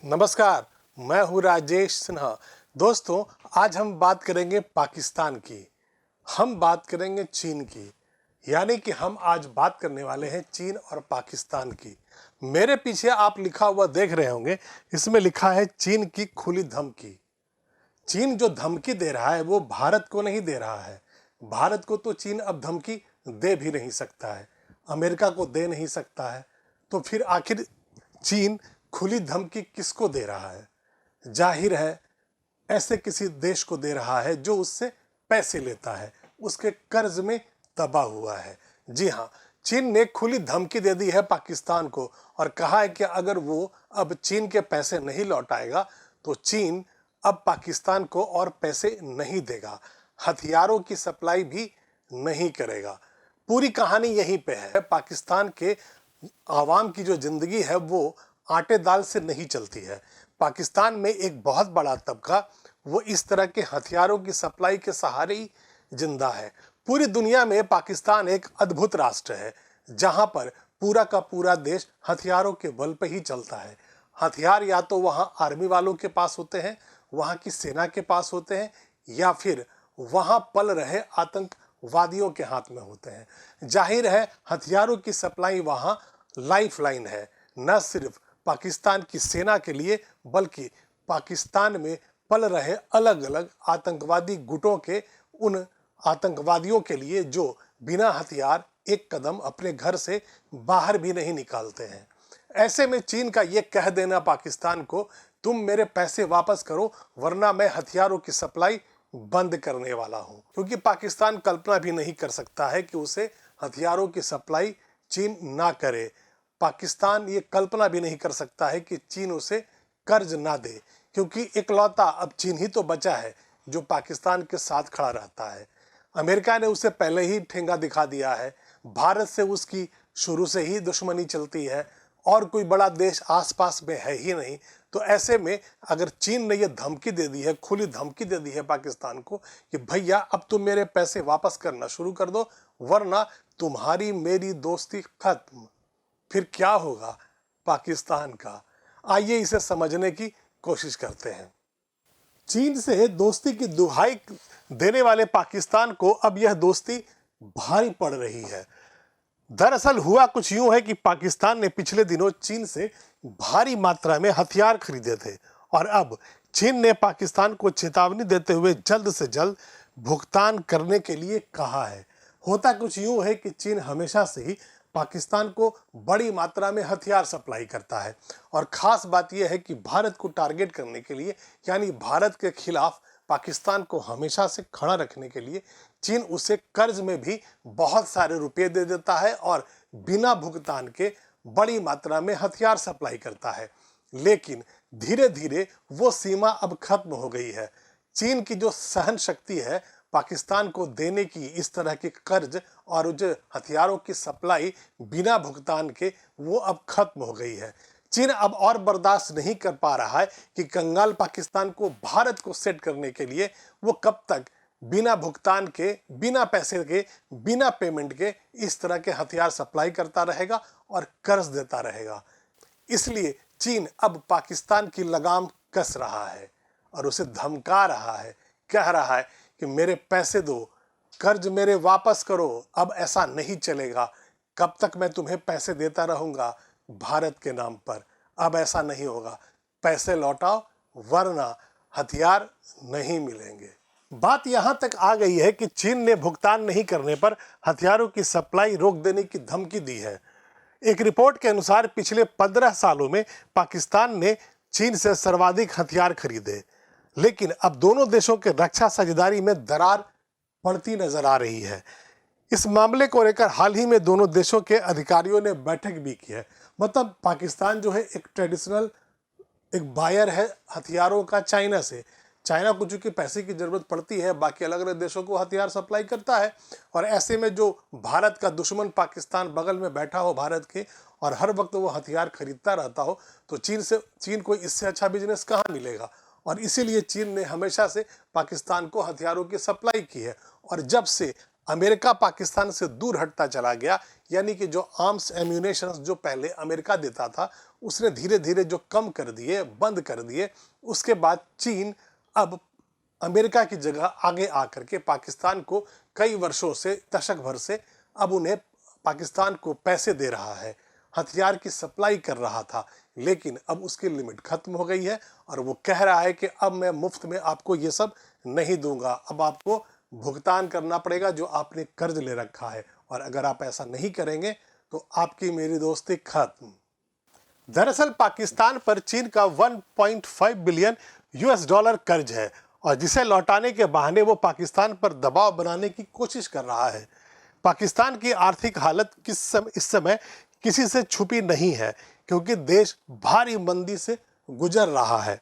नमस्कार, मैं हूँ राजेश सिन्हा। दोस्तों, आज हम बात करेंगे पाकिस्तान की। हम बात करेंगे चीन की। यानी कि हम आज बात करने वाले हैं चीन और पाकिस्तान की। मेरे पीछे आप लिखा हुआ देख रहे होंगे, इसमें लिखा है चीन की खुली धमकी। चीन जो धमकी दे रहा है वो भारत को नहीं दे रहा है। भारत को तो चीन अब धमकी दे भी नहीं सकता है, अमेरिका को दे नहीं सकता है। तो फिर आखिर चीन खुली धमकी किसको दे रहा है? जाहिर है ऐसे किसी देश को दे रहा है जो उससे पैसे लेता है, उसके कर्ज में दबा हुआ है। जी हाँ, चीन ने खुली धमकी दे दी है पाकिस्तान को और कहा है कि अगर वो अब चीन के पैसे नहीं लौटाएगा तो चीन अब पाकिस्तान को और पैसे नहीं देगा, हथियारों की सप्लाई भी नहीं करेगा। पूरी कहानी यहीं पे है। पाकिस्तान के आवाम की जो जिंदगी है वो आटे दाल से नहीं चलती है। पाकिस्तान में एक बहुत बड़ा तबका वो इस तरह के हथियारों की सप्लाई के सहारे ही जिंदा है। पूरी दुनिया में पाकिस्तान एक अद्भुत राष्ट्र है जहां पर पूरा का पूरा देश हथियारों के बल पे ही चलता है। हथियार या तो वहां आर्मी वालों के पास होते हैं, वहां की सेना के पास होते हैं, या फिर वहां पल रहे आतंकवादियों के हाथ में होते हैं। जाहिर है हथियारों की सप्लाई वहां लाइफलाइन है, न सिर्फ पाकिस्तान की सेना के लिए बल्कि पाकिस्तान में पल रहे अलग अलग आतंकवादी गुटों के उन आतंकवादियों के लिए जो बिना हथियार एक कदम अपने घर से बाहर भी नहीं निकालते हैं। ऐसे में चीन का ये कह देना पाकिस्तान को, तुम मेरे पैसे वापस करो वरना मैं हथियारों की सप्लाई बंद करने वाला हूं, क्योंकि पाकिस्तान कल्पना भी नहीं कर सकता है कि उसे हथियारों की सप्लाई चीन ना करे। पाकिस्तान ये कल्पना भी नहीं कर सकता है कि चीन उसे कर्ज ना दे, क्योंकि इकलौता अब चीन ही तो बचा है जो पाकिस्तान के साथ खड़ा रहता है। अमेरिका ने उसे पहले ही ठेंगा दिखा दिया है। भारत से उसकी शुरू से ही दुश्मनी चलती है और कोई बड़ा देश आसपास में है ही नहीं। तो ऐसे में अगर चीन ने यह धमकी दे दी है, खुली धमकी दे दी है पाकिस्तान को कि भैया अब तुम मेरे पैसे वापस करना शुरू कर दो वरना तुम्हारी मेरी दोस्ती खत्म, फिर क्या होगा पाकिस्तान का? आइए इसे समझने की कोशिश करते हैं। चीन से दोस्ती की दुहाई देने वाले पाकिस्तान को अब यह दोस्ती भारी पड़ रही है। दरअसल हुआ कुछ यूं है कि पाकिस्तान ने पिछले दिनों चीन से भारी मात्रा में हथियार खरीदे थे और अब चीन ने पाकिस्तान को चेतावनी देते हुए जल्द से जल्द भुगतान करने के लिए कहा है। होता कुछ यूं है कि चीन हमेशा से ही पाकिस्तान को बड़ी मात्रा में हथियार सप्लाई करता है और ख़ास बात यह है कि भारत को टारगेट करने के लिए, यानी भारत के खिलाफ पाकिस्तान को हमेशा से खड़ा रखने के लिए चीन उसे कर्ज में भी बहुत सारे रुपए दे देता है और बिना भुगतान के बड़ी मात्रा में हथियार सप्लाई करता है। लेकिन धीरे धीरे वो सीमा अब खत्म हो गई है। चीन की जो सहन शक्ति है पाकिस्तान को देने की इस तरह के कर्ज और जो हथियारों की सप्लाई बिना भुगतान के, वो अब खत्म हो गई है। चीन अब और बर्दाश्त नहीं कर पा रहा है कि कंगाल पाकिस्तान को भारत को सेट करने के लिए वो कब तक बिना भुगतान के, बिना पैसे के, बिना पेमेंट के इस तरह के हथियार सप्लाई करता रहेगा और कर्ज देता रहेगा। इसलिए चीन अब पाकिस्तान की लगाम कस रहा है और उसे धमका रहा है, कह रहा है कि मेरे पैसे दो, कर्ज मेरे वापस करो, अब ऐसा नहीं चलेगा। कब तक मैं तुम्हें पैसे देता रहूंगा भारत के नाम पर? अब ऐसा नहीं होगा, पैसे लौटाओ वरना हथियार नहीं मिलेंगे। बात यहां तक आ गई है कि चीन ने भुगतान नहीं करने पर हथियारों की सप्लाई रोक देने की धमकी दी है। एक रिपोर्ट के अनुसार पिछले 15 सालों में पाकिस्तान ने चीन से सर्वाधिक हथियार खरीदे, लेकिन अब दोनों देशों के रक्षा साझेदारी में दरार पड़ती नजर आ रही है। इस मामले को लेकर हाल ही में दोनों देशों के अधिकारियों ने बैठक भी की है। मतलब पाकिस्तान जो है एक ट्रेडिशनल एक बायर है हथियारों का चाइना से। चाइना को चूंकि पैसे की जरूरत पड़ती है, बाकी अलग अलग देशों को हथियार सप्लाई करता है और ऐसे में जो भारत का दुश्मन पाकिस्तान बगल में बैठा हो भारत के और हर वक्त वो हथियार खरीदता रहता हो, तो चीन को इससे अच्छा बिजनेस कहाँ मिलेगा? और इसीलिए चीन ने हमेशा से पाकिस्तान को हथियारों की सप्लाई की है। और जब से अमेरिका पाकिस्तान से दूर हटता चला गया, यानी कि जो आर्म्स एम्यूनेशन जो पहले अमेरिका देता था उसने धीरे धीरे जो कम कर दिए, बंद कर दिए। उसके बाद चीन अब अमेरिका की जगह आगे आकर के पाकिस्तान को कई वर्षों से, दशक भर से अब उन्हें पाकिस्तान को पैसे दे रहा है, हथियार की सप्लाई कर रहा था। लेकिन अब उसकी लिमिट खत्म हो गई है और वो कह रहा है कि अब मैं मुफ्त में आपको ये सब नहीं दूंगा, अब आपको भुगतान करना पड़ेगा जो आपने कर्ज ले रखा है, और अगर आप ऐसा नहीं करेंगे तो आपकी मेरी दोस्ती खत्म। दरअसल पाकिस्तान पर चीन का 1.5 बिलियन यूएस डॉलर कर्ज है और जिसे लौटाने के बहाने वो पाकिस्तान पर दबाव बनाने की कोशिश कर रहा है। पाकिस्तान की आर्थिक हालत इस समय किसी से छुपी नहीं है, क्योंकि देश भारी मंदी से गुजर रहा है।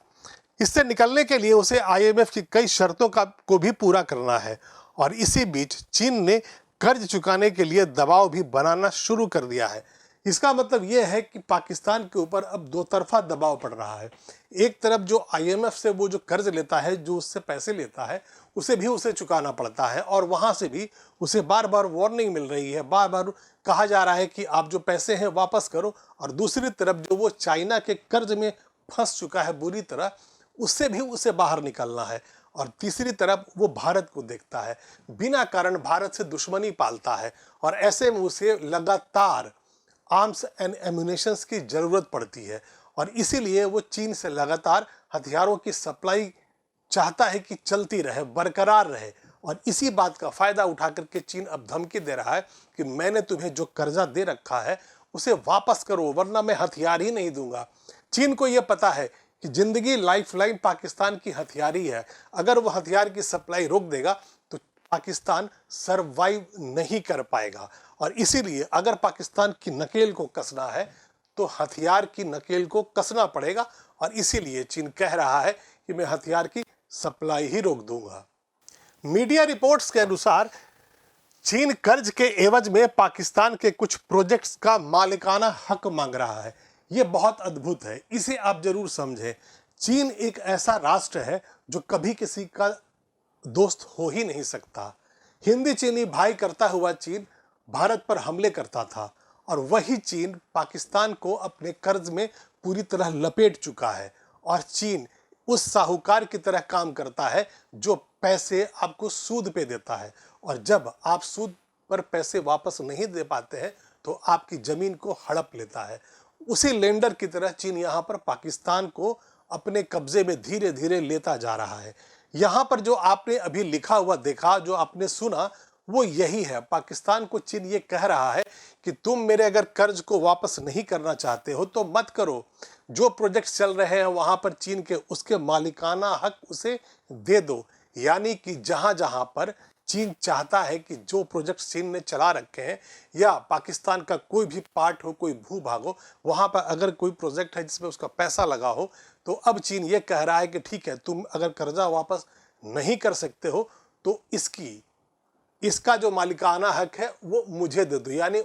इससे निकलने के लिए उसे आईएमएफ की कई शर्तों को भी पूरा करना है, और इसी बीच चीन ने कर्ज चुकाने के लिए दबाव भी बनाना शुरू कर दिया है। इसका मतलब यह है कि पाकिस्तान के ऊपर अब दो तरफा दबाव पड़ रहा है। एक तरफ जो आईएमएफ से वो जो कर्ज लेता है, जो उससे पैसे लेता है, उसे भी उसे चुकाना पड़ता है, और वहाँ से भी उसे बार बार वार्निंग मिल रही है, बार बार कहा जा रहा है कि आप जो पैसे हैं वापस करो। और दूसरी तरफ जो वो चाइना के कर्ज में फंस चुका है बुरी तरह, उससे भी उसे बाहर निकलना है। और तीसरी तरफ वो भारत को देखता है, बिना कारण भारत से दुश्मनी पालता है, और ऐसे में उसे लगातार आर्म्स एंड एम्यूनेशंस की ज़रूरत पड़ती है। और इसीलिए वो चीन से लगातार हथियारों की सप्लाई चाहता है कि चलती रहे, बरकरार रहे। और इसी बात का फ़ायदा उठा करके चीन अब धमकी दे रहा है कि मैंने तुम्हें जो कर्जा दे रखा है उसे वापस करो, वरना मैं हथियार ही नहीं दूंगा। चीन को यह पता है कि ज़िंदगी लाइफलाइन पाकिस्तान की हथियार ही है। अगर वो हथियार की सप्लाई रोक देगा तो पाकिस्तान सरवाइव नहीं कर पाएगा, और इसीलिए अगर पाकिस्तान की नकेल को कसना है तो हथियार की नकेल को कसना पड़ेगा। और इसीलिए चीन कह रहा है कि मैं हथियार की सप्लाई ही रोक दूंगा। मीडिया रिपोर्ट्स के अनुसार चीन कर्ज के एवज में पाकिस्तान के कुछ प्रोजेक्ट्स का मालिकाना हक मांग रहा है। यह बहुत अद्भुत है, इसे आप जरूर समझें। चीन एक ऐसा राष्ट्र है जो कभी किसी का दोस्त हो ही नहीं सकता। हिंदी चीनी भाई करता हुआ चीन भारत पर हमले करता था, और वही चीन पाकिस्तान को अपने कर्ज में पूरी तरह लपेट चुका है। और चीन उस साहूकार की तरह काम करता है जो पैसे आपको सूद पे देता है, और जब आप सूद पर पैसे वापस नहीं दे पाते हैं तो आपकी ज़मीन को हड़प लेता है। उसी लेंडर की तरह चीन यहाँ पर पाकिस्तान को अपने कब्जे में धीरे धीरे लेता जा रहा है। यहाँ पर जो आपने अभी लिखा हुआ देखा, जो आपने सुना, वो यही है। पाकिस्तान को चीन ये कह रहा है कि तुम मेरे अगर कर्ज को वापस नहीं करना चाहते हो तो मत करो। जो प्रोजेक्ट चल रहे हैं वहाँ पर चीन के उसके मालिकाना हक उसे दे दो। यानी कि जहाँ जहाँ पर चीन चाहता है कि जो प्रोजेक्ट चीन ने चला रखे हैं या पाकिस्तान का कोई भी पार्ट हो, कोई भूभाग हो, वहाँ पर अगर कोई प्रोजेक्ट है जिसमें उसका पैसा लगा हो, तो अब चीन ये कह रहा है कि ठीक है, तुम अगर कर्जा वापस नहीं कर सकते हो तो इसका जो मालिकाना हक है वो मुझे दे दो। यानी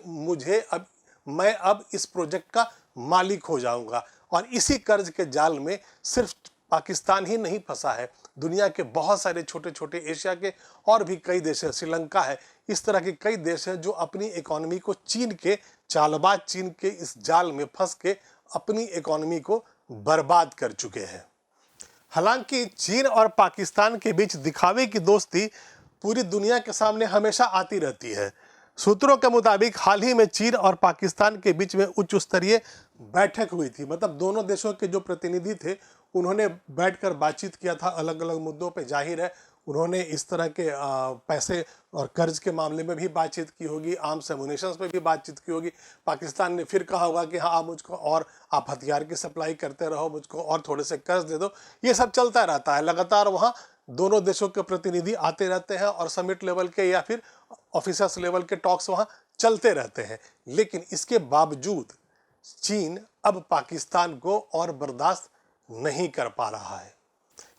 मैं अब इस प्रोजेक्ट का मालिक हो जाऊंगा। और इसी कर्ज के जाल में सिर्फ पाकिस्तान ही नहीं फंसा है, दुनिया के बहुत सारे छोटे छोटे एशिया के और भी कई देश हैं, श्रीलंका है, इस तरह के कई देश हैं जो अपनी इकोनॉमी को चीन के इस जाल में फंस के अपनी इकोनॉमी को बर्बाद कर चुके हैं। हालांकि चीन और पाकिस्तान के बीच दिखावे की दोस्ती पूरी दुनिया के सामने हमेशा आती रहती है। सूत्रों के मुताबिक हाल ही में चीन और पाकिस्तान के बीच में उच्च स्तरीय बैठक हुई थी। मतलब दोनों देशों के जो प्रतिनिधि थे उन्होंने बैठकर बातचीत किया था अलग अलग मुद्दों पे। जाहिर है उन्होंने इस तरह के पैसे और कर्ज के मामले में भी बातचीत की होगी, आर्म्स एम्यूनेशंस पे भी बातचीत की होगी। पाकिस्तान ने फिर कहा होगा कि हाँ आप मुझको और आप हथियार की सप्लाई करते रहो, मुझको और थोड़े से कर्ज दे दो। ये सब चलता रहता है, लगातार वहाँ दोनों देशों के प्रतिनिधि आते रहते हैं और समिट लेवल के या फिर ऑफिसर्स लेवल के टॉक्स वहाँ चलते रहते हैं। लेकिन इसके बावजूद चीन अब पाकिस्तान को और बर्दाश्त नहीं कर पा रहा है।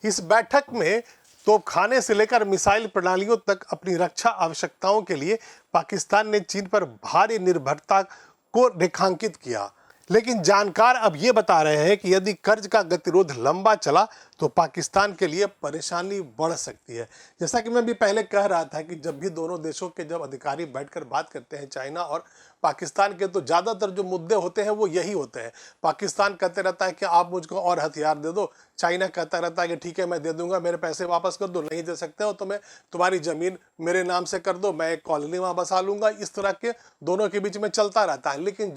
इस बैठक में तोपखाने से लेकर मिसाइल प्रणालियों तक अपनी रक्षा आवश्यकताओं के लिए पाकिस्तान ने चीन पर भारी निर्भरता को रेखांकित किया। लेकिन जानकार अब ये बता रहे हैं कि यदि कर्ज का गतिरोध लंबा चला तो पाकिस्तान के लिए परेशानी बढ़ सकती है। जैसा कि मैं भी पहले कह रहा था कि जब भी दोनों देशों के जब अधिकारी बैठकर बात करते हैं, चाइना और पाकिस्तान के, तो ज़्यादातर जो मुद्दे होते हैं वो यही होते हैं। पाकिस्तान कहते रहता है कि आप मुझको और हथियार दे दो, चाइना कहता रहता है कि ठीक है मैं दे दूंगा, मेरे पैसे वापस कर दो, नहीं दे सकते हो तो मैं तुम्हारी ज़मीन मेरे नाम से कर दो, मैं एक कॉलोनी वहाँ बसा लूँगा। इस तरह के दोनों के बीच में चलता रहता है। लेकिन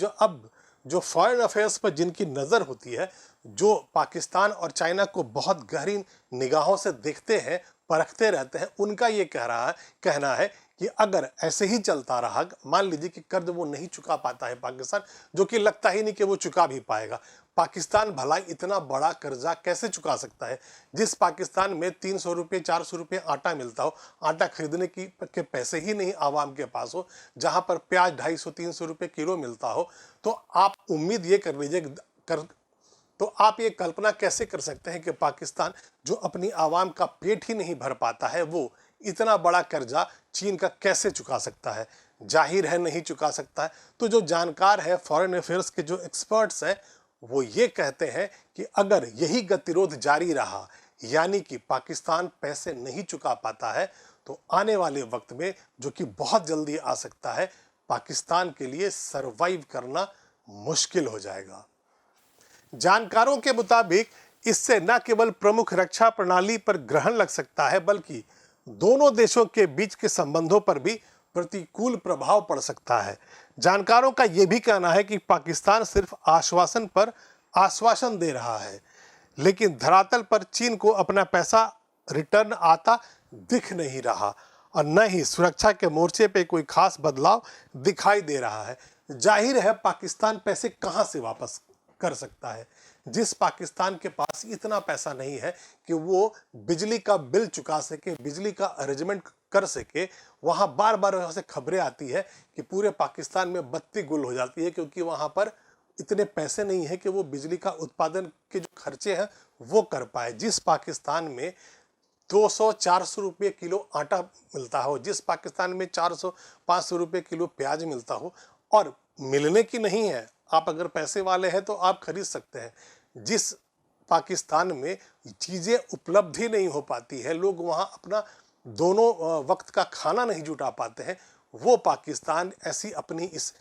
जो फॉरेन अफेयर्स पर जिनकी नज़र होती है, जो पाकिस्तान और चाइना को बहुत गहरी निगाहों से देखते हैं, परखते रहते हैं, उनका ये कहना है कि अगर ऐसे ही चलता रहा, मान लीजिए कि कर्ज वो नहीं चुका पाता है पाकिस्तान, जो कि लगता ही नहीं कि वो चुका भी पाएगा। पाकिस्तान भला इतना बड़ा कर्जा कैसे चुका सकता है? जिस पाकिस्तान में 300 रुपये 400 रुपये आटा मिलता हो, आटा खरीदने के पैसे ही नहीं आवाम के पास हो, जहां पर प्याज 250-300 रुपये किलो मिलता हो, तो आप उम्मीद ये कर लीजिए तो आप ये कल्पना कैसे कर सकते हैं कि पाकिस्तान जो अपनी आवाम का पेट ही नहीं भर पाता है, वो इतना बड़ा कर्जा चीन का कैसे चुका सकता है? जाहिर है नहीं चुका सकता है। तो जो जानकार है, फॉरेन अफेयर्स के जो एक्सपर्ट्स हैं, वो ये कहते हैं कि अगर यही गतिरोध जारी रहा, यानी कि पाकिस्तान पैसे नहीं चुका पाता है, तो आने वाले वक्त में, जो कि बहुत जल्दी आ सकता है, पाकिस्तान के लिए सरवाइव करना मुश्किल हो जाएगा। जानकारों के मुताबिक इससे न केवल प्रमुख रक्षा प्रणाली पर ग्रहण लग सकता है, बल्कि दोनों देशों के बीच के संबंधों पर भी प्रतिकूल प्रभाव पड़ सकता है। जानकारों का यह भी कहना है कि पाकिस्तान सिर्फ आश्वासन पर आश्वासन दे रहा है, लेकिन धरातल पर चीन को अपना पैसा रिटर्न आता दिख नहीं रहा और न ही सुरक्षा के मोर्चे पे कोई खास बदलाव दिखाई दे रहा है। जाहिर है पाकिस्तान पैसे कहां से वापस कर सकता है? जिस पाकिस्तान के पास इतना पैसा नहीं है कि वो बिजली का बिल चुका सके, बिजली का अरेंजमेंट कर सके, वहाँ बार बार वहाँ से खबरें आती है कि पूरे पाकिस्तान में बत्ती गुल हो जाती है, क्योंकि वहाँ पर इतने पैसे नहीं है कि वो बिजली का उत्पादन के जो खर्चे हैं वो कर पाए। जिस पाकिस्तान में 200-400 रुपये किलो आटा मिलता हो, जिस पाकिस्तान में 400-500 रुपये किलो प्याज मिलता हो, और मिलने की नहीं है, आप अगर पैसे वाले हैं तो आप खरीद सकते हैं, जिस पाकिस्तान में चीज़ें उपलब्ध ही नहीं हो पाती है, लोग वहाँ अपना दोनों वक्त का खाना नहीं जुटा पाते हैं, वो पाकिस्तान ऐसी अपनी इस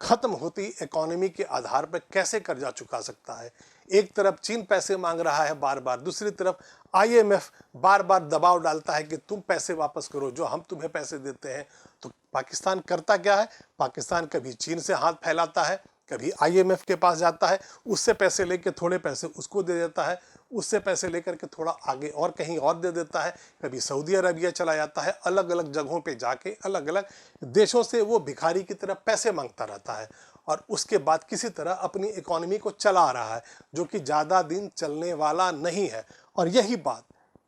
खत्म होती इकोनॉमी के आधार पर कैसे कर्जा चुका सकता है? एक तरफ चीन पैसे मांग रहा है बार बार, दूसरी तरफ IMF बार बार दबाव डालता है कि तुम पैसे वापस करो जो हम तुम्हें पैसे देते हैं। तो पाकिस्तान करता क्या है? पाकिस्तान कभी चीन से हाथ फैलाता है, कभी IMF के पास जाता है, उससे पैसे लेकर थोड़े पैसे उसको दे देता है, उससे पैसे लेकर के थोड़ा आगे और कहीं और दे देता है, कभी सऊदी अरबिया चला जाता है, अलग अलग जगहों पे जाके अलग अलग देशों से वो भिखारी की तरह पैसे मांगता रहता है, और उसके बाद किसी तरह अपनी इकोनॉमी को चला रहा है, जो कि ज़्यादा दिन चलने वाला नहीं है। और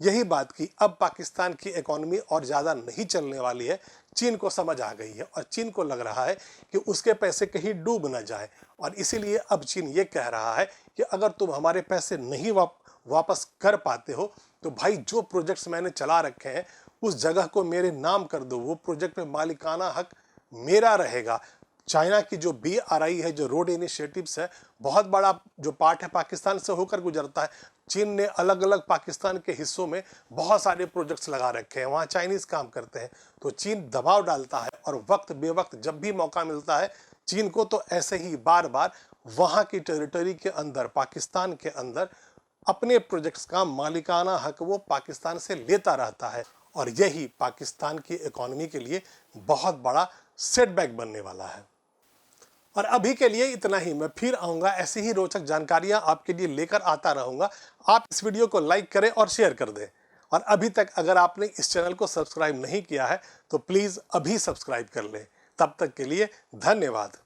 यही बात कि अब पाकिस्तान की इकोनॉमी और ज़्यादा नहीं चलने वाली है, चीन को समझ आ गई है, और चीन को लग रहा है कि उसके पैसे कहीं डूब न जाए, और इसीलिए अब चीन ये कह रहा है कि अगर तुम हमारे पैसे नहीं वापस कर पाते हो, तो भाई जो प्रोजेक्ट्स मैंने चला रखे हैं उस जगह को मेरे नाम कर दो, वो प्रोजेक्ट में मालिकाना हक मेरा रहेगा। चाइना की जो BRI है, जो रोड इनिशिएटिव्स है, बहुत बड़ा जो पार्ट है पाकिस्तान से होकर गुजरता है। चीन ने अलग अलग पाकिस्तान के हिस्सों में बहुत सारे प्रोजेक्ट्स लगा रखे हैं, वहाँ चाइनीज़ काम करते हैं, तो चीन दबाव डालता है, और वक्त बेवक्त जब भी मौका मिलता है चीन को, तो ऐसे ही बार बार वहाँ की टेरिटरी के अंदर, पाकिस्तान के अंदर अपने प्रोजेक्ट्स का मालिकाना हक वो पाकिस्तान से लेता रहता है, और यही पाकिस्तान की इकोनॉमी के लिए बहुत बड़ा सेटबैक बनने वाला है। और अभी के लिए इतना ही। मैं फिर आऊँगा, ऐसी ही रोचक जानकारियाँ आपके लिए लेकर आता रहूँगा। आप इस वीडियो को लाइक करें और शेयर कर दें, और अभी तक अगर आपने इस चैनल को सब्सक्राइब नहीं किया है तो प्लीज़ अभी सब्सक्राइब कर लें। तब तक के लिए धन्यवाद।